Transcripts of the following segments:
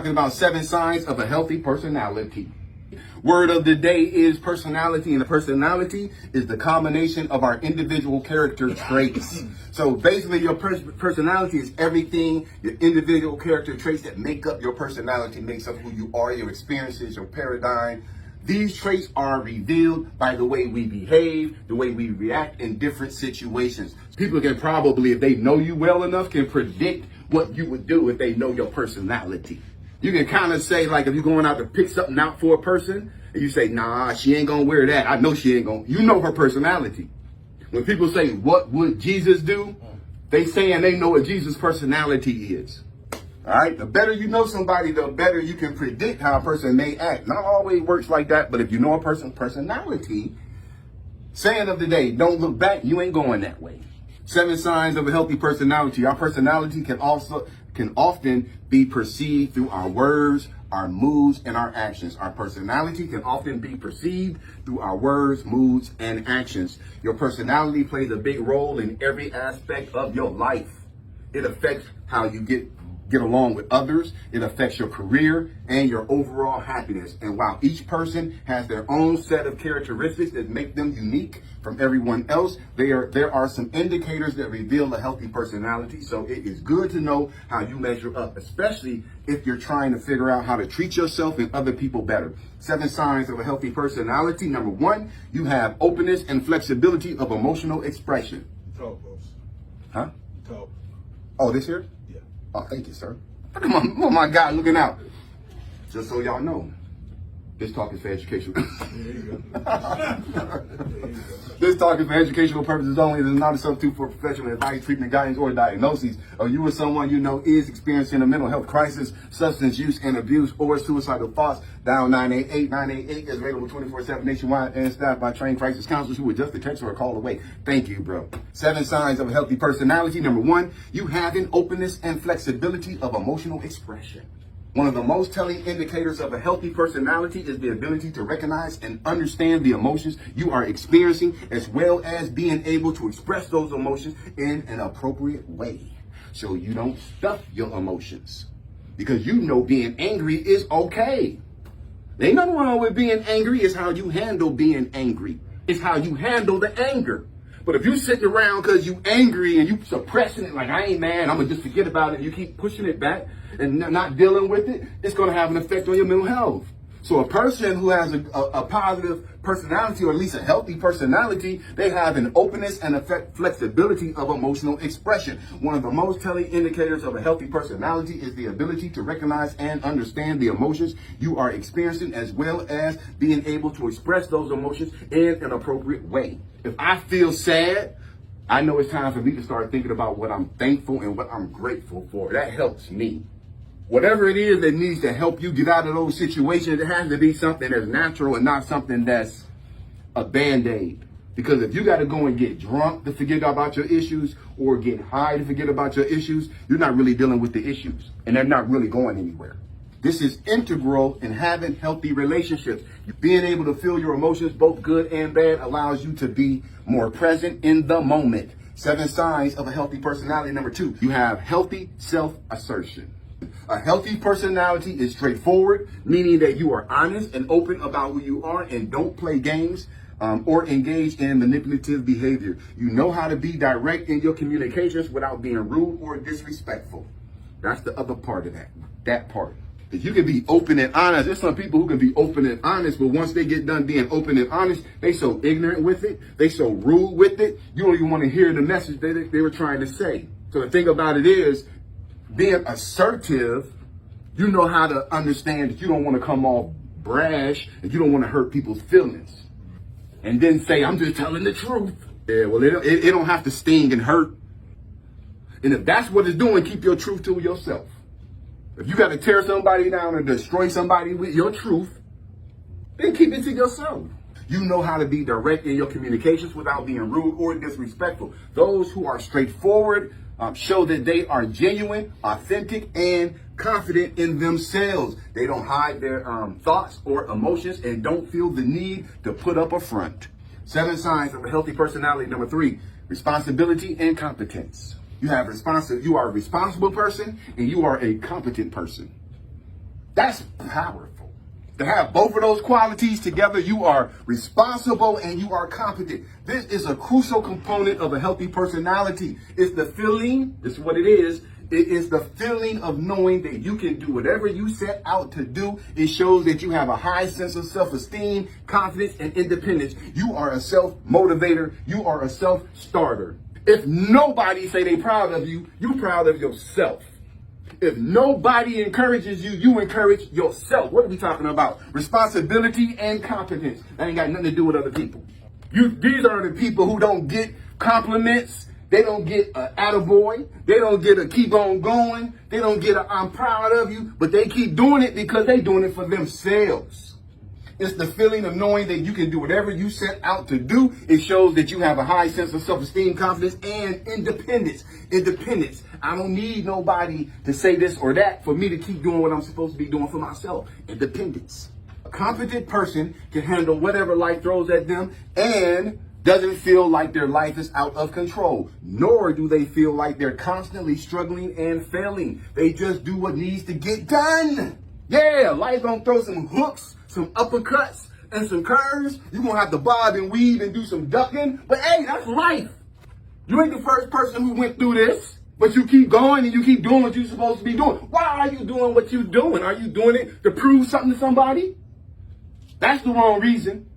talking about 7 signs of a healthy personality. Word of the day is personality, and the personality is the combination of our individual character traits. So basically your personality is everything, your individual character traits that make up your personality, makes up who you are, your experiences, your paradigm. These traits are revealed by the way we behave, the way we react in different situations. People can probably, if they know you well enough, can predict what you would do if they know your personality. You can kind of say, like, if you're going out to pick something out for a person, and you say, nah, she ain't gonna wear that. I know she ain't gonna. You know her personality. When people say, what would Jesus do? They saying they know what Jesus' personality is. All right, the better you know somebody, the better you can predict how a person may act. Not always works like that, but if you know a person's personality, saying of the day, don't look back, you ain't going that way. 7 signs of a healthy personality. Our personality can often be perceived through our words, our moods, and our actions. Our personality can often be perceived through our words, moods, and actions. Your personality plays a big role in every aspect of your life. It affects how you get along with others. It affects your career and your overall happiness. And while each person has their own set of characteristics that make them unique from everyone else, there are some indicators that reveal a healthy personality. So it is good to know how you measure up, especially if you're trying to figure out how to treat yourself and other people better. 7 signs of a healthy personality. Number 1, you have openness and flexibility of emotional expression. Talk, boss. Huh? Talk. Oh, this here? Yeah. Oh, thank you, sir. Look at my guy looking out. Just so y'all know, this talk is for educational. There you go. There you go. This talk is for educational purposes only. It is not a substitute for professional advice, treatment, guidance, or diagnosis. Or you or someone you know is experiencing a mental health crisis, substance use and abuse, or suicidal thoughts. Dial 988. 988 is available 24/7 nationwide and staffed by trained crisis counselors who will just a text or a call away. Thank you, bro. 7 signs of a healthy personality. Number 1, you have an openness and flexibility of emotional expression. One of the most telling indicators of a healthy personality is the ability to recognize and understand the emotions you are experiencing, as well as being able to express those emotions in an appropriate way. So you don't stuff your emotions, because you know being angry is okay. There ain't nothing wrong with being angry. It's how you handle being angry. It's how you handle the anger. But if you sitting around because you angry and you suppressing it like, I ain't mad, I'm going to just forget about it, and you keep pushing it back and not dealing with it, it's going to have an effect on your mental health. So a person who has a positive personality, or at least a healthy personality, they have an openness and a flexibility of emotional expression. One of the most telling indicators of a healthy personality is the ability to recognize and understand the emotions you are experiencing, as well as being able to express those emotions in an appropriate way. If I feel sad, I know it's time for me to start thinking about what I'm thankful and what I'm grateful for. That helps me. Whatever it is that needs to help you get out of those situations, it has to be something that's natural and not something that's a Band-Aid. Because if you got to go and get drunk to forget about your issues, or get high to forget about your issues, you're not really dealing with the issues, and they're not really going anywhere. This is integral in having healthy relationships. Being able to feel your emotions, both good and bad, allows you to be more present in the moment. 7 signs of a healthy personality. Number 2, you have healthy self-assertion. A healthy personality is straightforward, meaning that you are honest and open about who you are and don't play games or engage in manipulative behavior. You know how to be direct in your communications without being rude or disrespectful. That's the other part of that part. If you can be open and honest, there's some people who can be open and honest, but once they get done being open and honest, they so ignorant with it, they so rude with it, you don't even want to hear the message they were trying to say. So the thing about it is, being assertive, you know how to understand that you don't want to come off brash and you don't want to hurt people's feelings. And then say, I'm just telling the truth. Yeah, well, it don't have to sting and hurt. And if that's what it's doing, keep your truth to yourself. If you got to tear somebody down or destroy somebody with your truth, then keep it to yourself. You know how to be direct in your communications without being rude or disrespectful. Those who are straightforward show that they are genuine, authentic, and confident in themselves. They don't hide their thoughts or emotions and don't feel the need to put up a front. 7 signs of a healthy personality. Number 3, responsibility and competence. You are a responsible person and you are a competent person. That's powerful. To have both of those qualities together, you are responsible and you are competent. This is a crucial component of a healthy personality. It's the feeling, this is what it is. It is the feeling of knowing that you can do whatever you set out to do. It shows that you have a high sense of self-esteem, confidence, and independence. You are a self-motivator. You are a self-starter. If nobody say they proud of you, you're proud of yourself. If nobody encourages you, you encourage yourself. What are we talking about? Responsibility and competence. That ain't got nothing to do with other people. These are the people who don't get compliments. They don't get a attaboy. They don't get a keep on going. They don't get a I'm proud of you. But they keep doing it because they're doing it for themselves. It's the feeling of knowing that you can do whatever you set out to do. It shows that you have a high sense of self-esteem, confidence, and independence. Independence. I don't need nobody to say this or that for me to keep doing what I'm supposed to be doing for myself. Independence. A competent person can handle whatever life throws at them and doesn't feel like their life is out of control, nor do they feel like they're constantly struggling and failing. They just do what needs to get done. Yeah, life gonna throw some hooks, some uppercuts, and some curves. You're gonna have to bob and weave and do some ducking. But hey, that's life. You ain't the first person who went through this, but you keep going and you keep doing what you're supposed to be doing. Why are you doing what you're doing? Are you doing it to prove something to somebody? That's the wrong reason.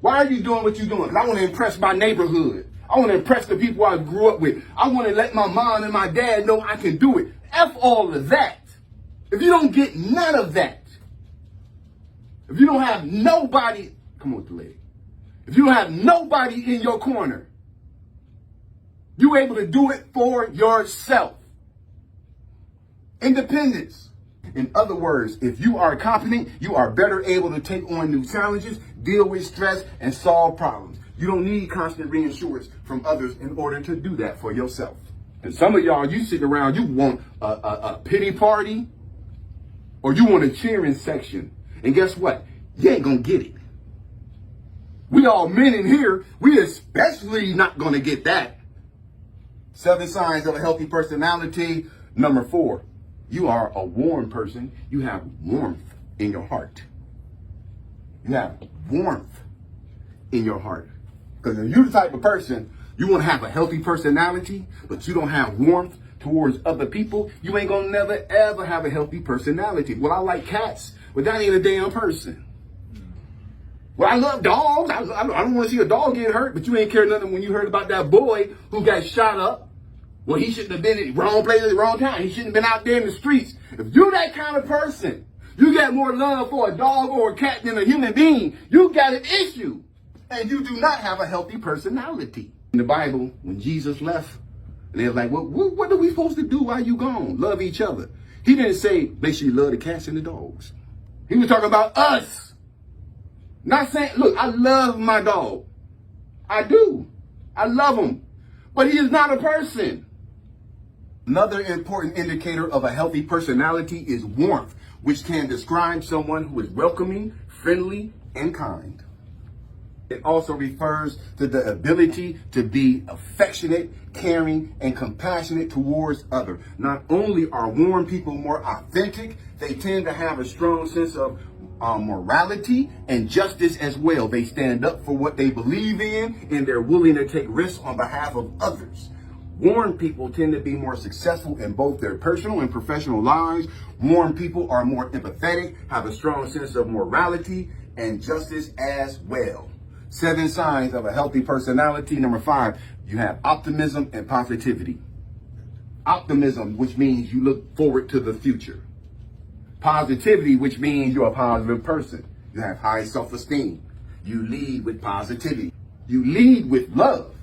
Why are you doing what you're doing? Because I want to impress my neighborhood. I want to impress the people I grew up with. I want to let my mom and my dad know I can do it. F all of that. If you don't get none of that, if you don't have nobody, come on, the lady. If you don't have nobody in your corner, you're able to do it for yourself. Independence. In other words, if you are competent, you are better able to take on new challenges, deal with stress, and solve problems. You don't need constant reassurance from others in order to do that for yourself. And some of y'all, you sit around, you want a pity party, or you want a cheering section. And guess what? You ain't gonna get it. We all men in here, we especially not gonna get that. 7 signs of a healthy personality. Number 4, you are a warm person. You have warmth in your heart. You have warmth in your heart. Because if you're the type of person, you want to have a healthy personality, but you don't have warmth towards other people, you ain't gonna never ever have a healthy personality. Well, I like cats, but that ain't a damn person. Well, I love dogs. I don't want to see a dog get hurt, but you ain't care nothing when you heard about that boy who got shot up. Well, he shouldn't have been in the wrong place at the wrong time. He shouldn't have been out there in the streets. If you're that kind of person, you got more love for a dog or a cat than a human being, you got an issue. And you do not have a healthy personality. In the Bible, when Jesus left, and they're like, well, what are we supposed to do while you gone? Love each other. He didn't say, make sure you love the cats and the dogs. He was talking about us. Not saying, look, I love my dog. I do. I love him. But he is not a person. Another important indicator of a healthy personality is warmth, which can describe someone who is welcoming, friendly, and kind. It also refers to the ability to be affectionate, caring, and compassionate towards others. Not only are warm people more authentic, they tend to have a strong sense of morality and justice as well. They stand up for what they believe in, and they're willing to take risks on behalf of others. Warm people tend to be more successful in both their personal and professional lives. Warm people are more empathetic, have a strong sense of morality and justice as well. 7 signs of a healthy personality. Number 5, you have optimism and positivity. Optimism, which means you look forward to the future. Positivity, which means you're a positive person. You have high self-esteem. You lead with positivity. You lead with love.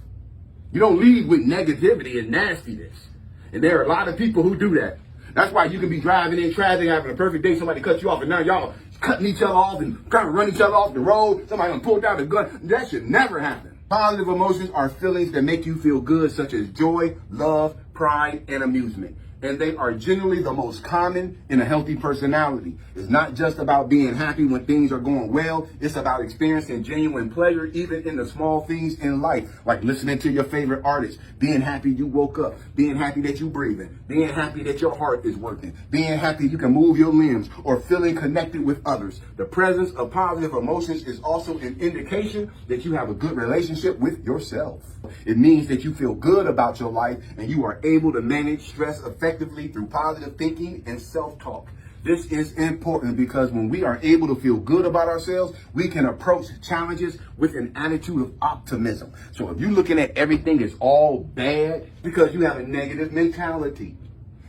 You don't lead with negativity and nastiness. And there are a lot of people who do that. That's why you can be driving in traffic, having a perfect day, somebody cuts you off, and now y'all cutting each other off and trying to run each other off the road. Somebody gonna pull down the gun. That should never happen. Positive emotions are feelings that make you feel good, such as joy, love, pride, and amusement. and they are generally the most common in a healthy personality. It's not just about being happy when things are going well. It's about experiencing genuine pleasure, even in the small things in life, like listening to your favorite artist, being happy you woke up, being happy that you're breathing, being happy that your heart is working, being happy you can move your limbs, or feeling connected with others. The presence of positive emotions is also an indication that you have a good relationship with yourself. It means that you feel good about your life and you are able to manage stress effectively through positive thinking and self-talk. This is important because when we are able to feel good about ourselves, we can approach challenges with an attitude of optimism. So if you're looking at everything as all bad because you have a negative mentality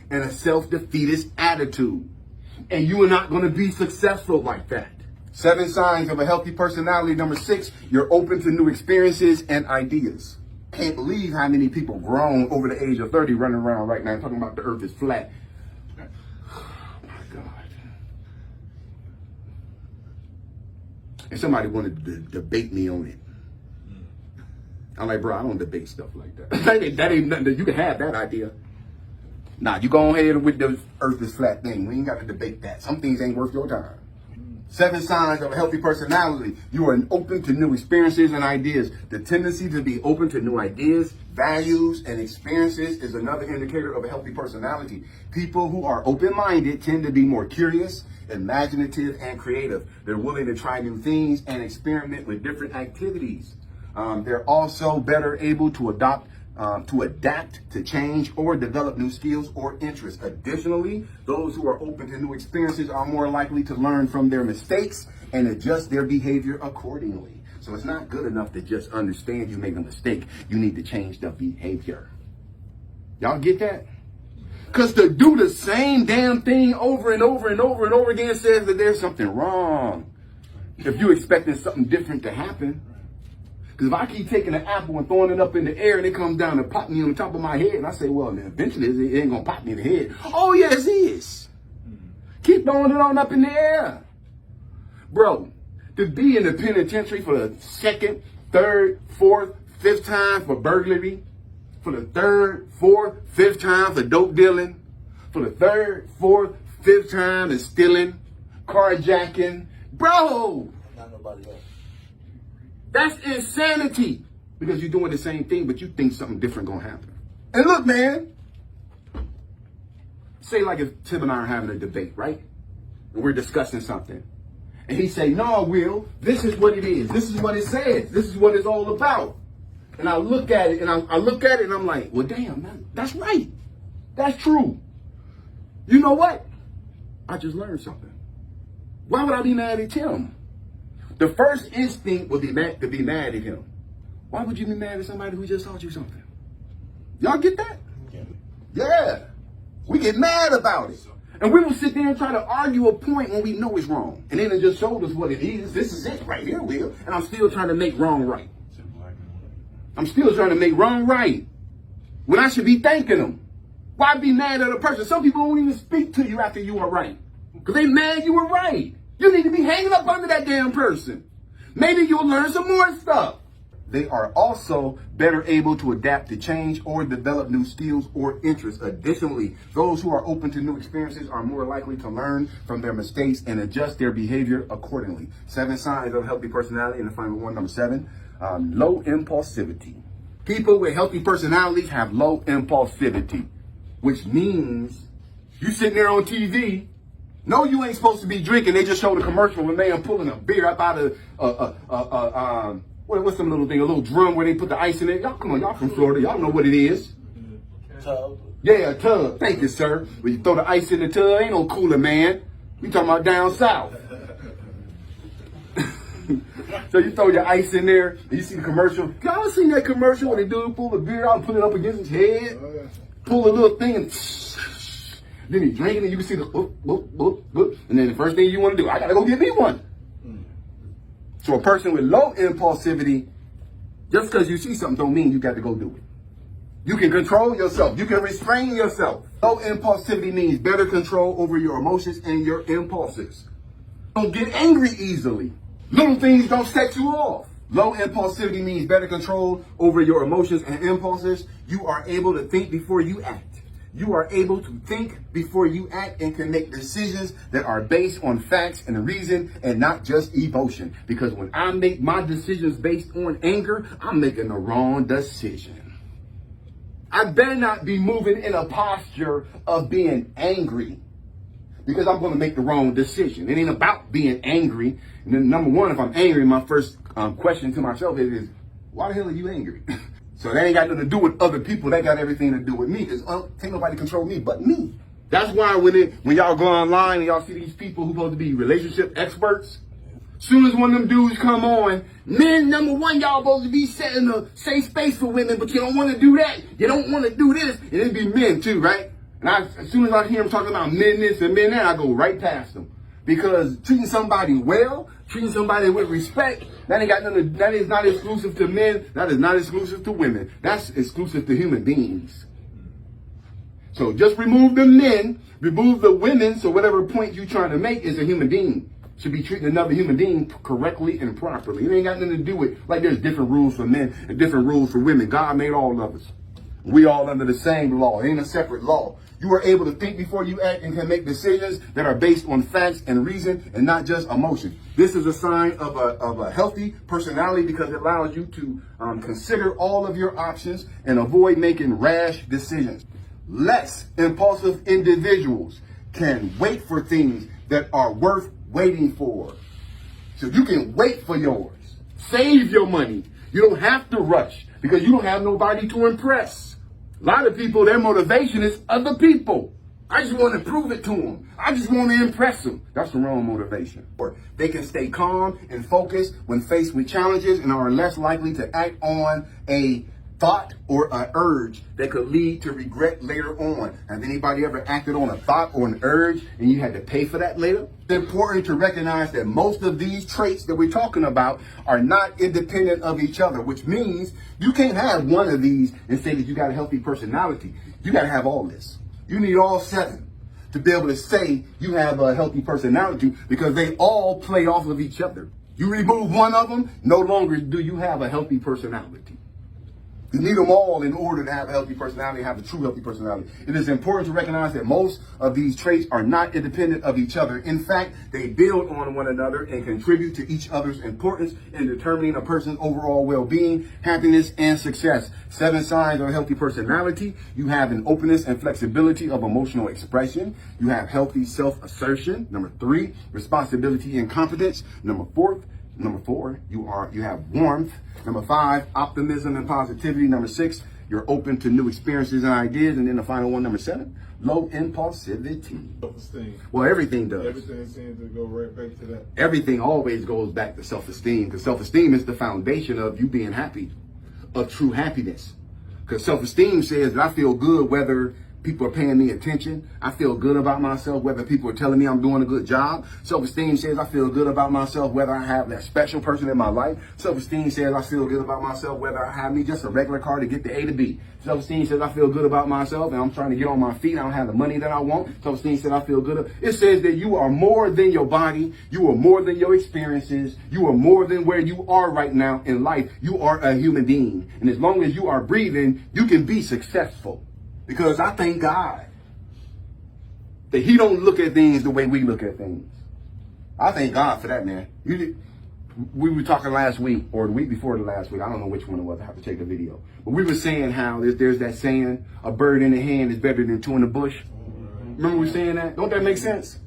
and a self-defeatist attitude, and you are not going to be successful like that. 7 signs of a healthy personality. Number 6, you're open to new experiences and ideas. Can't believe how many people grown over the age of 30 running around right now talking about the earth is flat. Oh my God. And somebody wanted to debate me on it. I'm like, bro, I don't debate stuff like that. that ain't nothing that you can have that idea. Nah, you go ahead with the earth is flat thing. We ain't got to debate that. Some things ain't worth your time. 7 signs of a healthy personality. You are open to new experiences and ideas. The tendency to be open to new ideas, values, and experiences is another indicator of a healthy personality. People who are open-minded tend to be more curious, imaginative, and creative. They're willing to try new things and experiment with different activities. They're also better able to adapt to change or develop new skills or interests. Additionally, those who are open to new experiences are more likely to learn from their mistakes and adjust their behavior accordingly. So it's not good enough to just understand you made a mistake. You need to change the behavior. Y'all get that? Because to do the same damn thing over and over and over and over again says that there's something wrong. If you're expecting something different to happen. Because if I keep taking an apple and throwing it up in the air and it comes down and pop me on the top of my head, and I say, well, eventually it ain't going to pop me in the head. Oh, yes, it is. Keep throwing it on up in the air. Bro, to be in the penitentiary for the 2nd, 3rd, 4th, 5th time for burglary, for the 3rd, 4th, 5th time for dope dealing, for the 3rd, 4th, 5th time is stealing, carjacking. Bro. Not nobody else. That's insanity because you're doing the same thing, but you think something different gonna happen. And look, man, say like if Tim and I are having a debate, right? And we're discussing something. And he say, no, Will, this is what it is. This is what it says. This is what it's all about. And I look at it and I look at it and I'm like, well, damn, man, that's right. That's true. You know what? I just learned something. Why would I be mad at Tim? The first instinct would be to be mad at him. Why would you be mad at somebody who just taught you something? Y'all get that? Yeah. We get mad about it. And we will sit there and try to argue a point when we know it's wrong. And then it just showed us what it is. This is it right here, Will. And I'm still trying to make wrong right. I'm still trying to make wrong right. When I should be thanking them. Why be mad at a person? Some people won't even speak to you after you are right. Because they mad you were right. You need to be hanging up under that damn person. Maybe you'll learn some more stuff. They are also better able to adapt to change or develop new skills or interests. Additionally, those who are open to new experiences are more likely to learn from their mistakes and adjust their behavior accordingly. 7 signs of healthy personality. And the final one, number 7, low impulsivity. People with healthy personalities have low impulsivity, which means you sitting there on TV. No, you ain't supposed to be drinking. They just showed a commercial when they are pulling a beer up out of what's some little thing, a little drum where they put the ice in it. Y'all, come on, y'all from Florida. Y'all know what it is. Tub. Yeah, a tub. Thank you, sir. When you throw the ice in the tub, ain't no cooler, man. We talking about down south. So you throw your ice in there, and you see the commercial. Y'all seen that commercial where they do pull the beer out and put it up against his head? Pull a little thing and then he drinking and you can see the whoop, whoop, whoop, whoop. And then the first thing you want to do, I gotta go get me one. So a person with low impulsivity, just because you see something don't mean you got to go do it. You can control yourself. You can restrain yourself. Low impulsivity means better control over your emotions and your impulses. Don't get angry easily. Little things don't set you off. Low impulsivity means better control over your emotions and impulses. You are able to think before you act. You are able to think before you act and can make decisions that are based on facts and reason and not just emotion. Because when I make my decisions based on anger, I'm making the wrong decision. I better not be moving in a posture of being angry, because I'm going to make the wrong decision. It ain't about being angry. And then number one, if I'm angry, my first question to myself is, why the hell are you angry? So that ain't got nothing to do with other people. That got everything to do with me. Because can't nobody control me but me. That's why when y'all go online and y'all see these people who supposed to be relationship experts, soon as one of them dudes come on, men, number one, y'all supposed to be setting a safe space for women, but you don't want to do that. You don't want to do this. And it be men too, right? And as soon as I hear them talking about men this and men that, I go right past them. Because treating somebody well, treating somebody with respect, that is not exclusive to men. That is not exclusive to women. That's exclusive to human beings. So just remove the men, remove the women, so whatever point you're trying to make is a human being. Should be treating another human being correctly and properly. It ain't got nothing to do with, like there's different rules for men and different rules for women. God made all of us. We all under the same law. It ain't a separate law. You are able to think before you act and can make decisions that are based on facts and reason and not just emotion. This is a sign of a healthy personality because it allows you to consider all of your options and avoid making rash decisions. Less impulsive individuals can wait for things that are worth waiting for. So you can wait for yours. Save your money. You don't have to rush because you don't have nobody to impress. A lot of people, their motivation is other people. I just want to prove it to them. I just want to impress them. That's the wrong motivation. Or they can stay calm and focused when faced with challenges and are less likely to act on a thought or an urge that could lead to regret later on. Has anybody ever acted on a thought or an urge and you had to pay for that later? It's important to recognize that most of these traits that we're talking about are not independent of each other, which means you can't have one of these and say that you got a healthy personality. You got to have all this. You need all seven to be able to say you have a healthy personality because they all play off of each other. You remove one of them, no longer do you have a healthy personality. You need them all in order to have a healthy personality, have a true healthy personality. It is important to recognize that most of these traits are not independent of each other. In fact, they build on one another and contribute to each other's importance in determining a person's overall well-being, happiness, and success. 7 signs of a healthy personality. You have an openness and flexibility of emotional expression. You have healthy self-assertion. Number 3, responsibility and competence. Number 4, you have warmth. Number 5, optimism and positivity. Number 6, you're open to new experiences and ideas. And then the final one, number 7, low impulsivity. Self-esteem. Well, everything does. Everything seems to go right back to that. Everything always goes back to self-esteem, because self-esteem is the foundation of you being happy, of true happiness. Because self-esteem says that I feel good whether people are paying me attention. I feel good about myself whether people are telling me I'm doing a good job. Self-esteem says I feel good about myself whether I have that special person in my life. Self-esteem says I feel good about myself whether I have me just a regular car to get to A to B. Self-esteem says I feel good about myself and I'm trying to get on my feet. I don't have the money that I want. Self-esteem says I feel good. It says that you are more than your body. You are more than your experiences. You are more than where you are right now in life. You are a human being. And as long as you are breathing, you can be successful. Because I thank God that he don't look at things the way we look at things. I thank God for that, man. We were talking last week or the week before the last week. I don't know which one it was. I have to check the video. But we were saying how there's that saying, a bird in the hand is better than 2 in the bush. Remember we were saying that? Don't that make sense?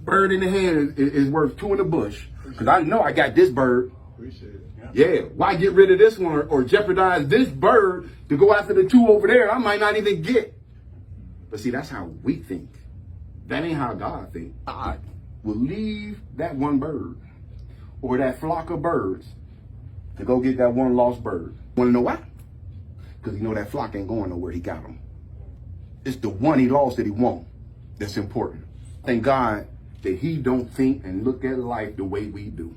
Bird in the hand is worth 2 in the bush. Because I know I got this bird. Appreciate it. Yeah, why get rid of this one or jeopardize this bird to go after the 2 over there I might not even get? But see, that's how we think. That ain't how God thinks. God will leave that one bird or that flock of birds to go get that one lost bird. Want to know why? Because you know that flock ain't going nowhere. He got them. It's the one he lost that he won't that's important. Thank God that he don't think and look at life the way we do.